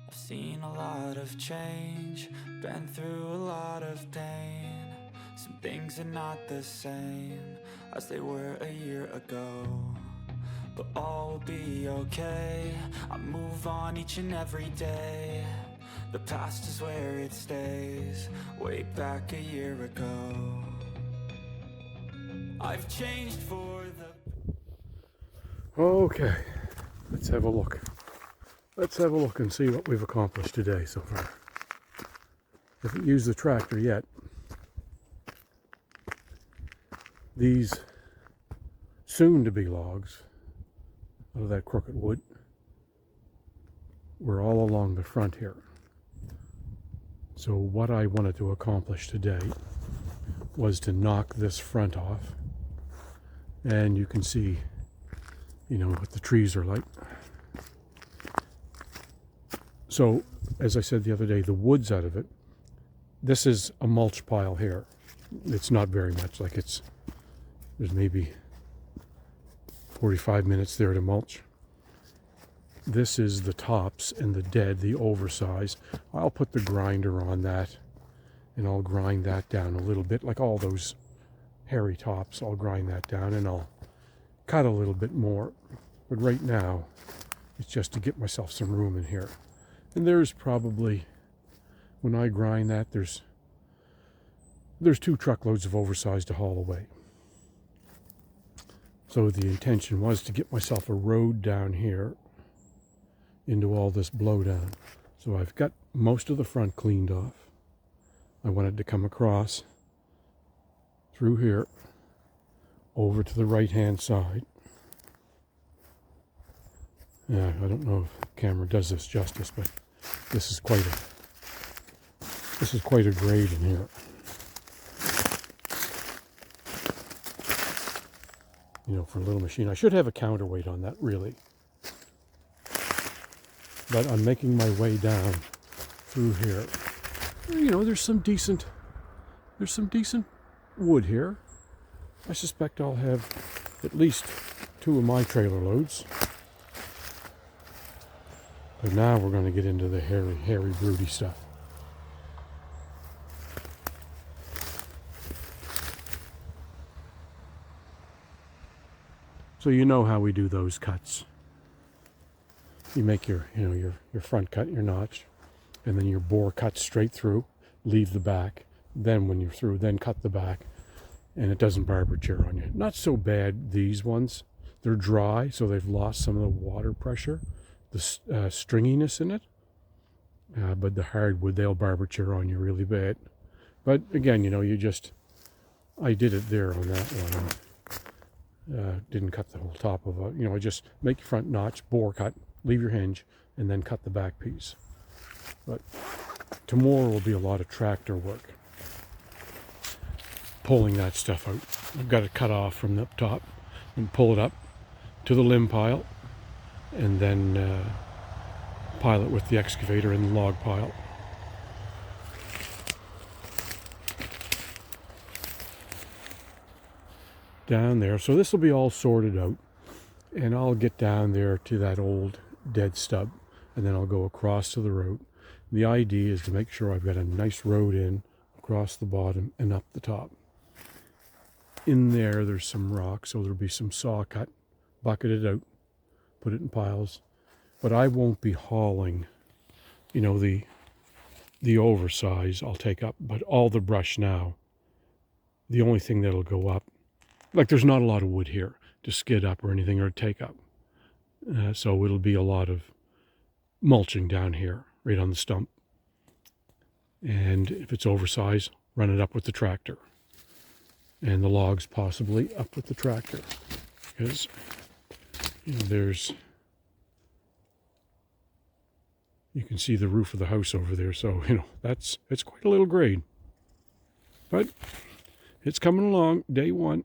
I've seen a lot of change, been through a lot of pain. Some things are not the same as they were a year ago, but all will be okay. I move on each and every day. The past is where it stays, way back a year ago. I've changed for the... Okay, let's have a look. Let's have a look and see what we've accomplished today so far. I haven't used the tractor yet. These soon-to-be logs out of that crooked wood were all along the front here. So what I wanted to accomplish today was to knock this front off. And you can see, you know, what the trees are like. So, as I said the other day, the woods out of it, this is a mulch pile here. It's not very much, like there's maybe 45 minutes there to mulch. This is the tops and the dead, the oversized. I'll put the grinder on that and I'll grind that down a little bit, like all those hairy tops. I'll grind that down and I'll cut a little bit more. But right now, it's just to get myself some room in here. And there's probably, when I grind that, there's 2 truckloads of oversized to haul away. So the intention was to get myself a road down here into all this blowdown. So I've got most of the front cleaned off. I wanted to come across through here over to the right hand side. Yeah, I don't know if the camera does this justice, but this is quite a grade in here. You know, for a little machine. I should have a counterweight on that, really. But I'm making my way down through here. You know, there's some decent wood here. I suspect I'll have at least 2 of my trailer loads. But now we're going to get into the hairy, broody stuff. So you know how we do those cuts. You make your front cut, your notch, and then your bore cut straight through, leave the back. Then when you're through, then cut the back, and it doesn't barber chair on you. Not so bad, these ones. They're dry, so they've lost some of the water pressure, the stringiness in it. But the hardwood, they'll barber chair on you really bad. But again, you know, I did it there on that one. Didn't cut the whole top of it. You know, I just make your front notch, bore cut, leave your hinge, and then cut the back piece. But tomorrow will be a lot of tractor work. Pulling that stuff out. I've got it cut off from the top and pull it up to the limb pile and then pile it with the excavator in the log pile. Down there. So this will be all sorted out and I'll get down there to that old dead stub and then I'll go across to the road. The idea is to make sure I've got a nice road in across the bottom and up the top. In there's some rock, so there'll be some saw cut, bucket it out, put it in piles. But I won't be hauling, you know, the oversize I'll take up, but all the brush now, the only thing that'll go up, like there's not a lot of wood here to skid up or anything or take up. So it'll be a lot of mulching down here, right on the stump. And if it's oversized, run it up with the tractor. And the logs possibly up with the tractor. Because, you know, you can see the roof of the house over there. So, you know, it's quite a little grade. But it's coming along, day 1.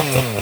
Oh.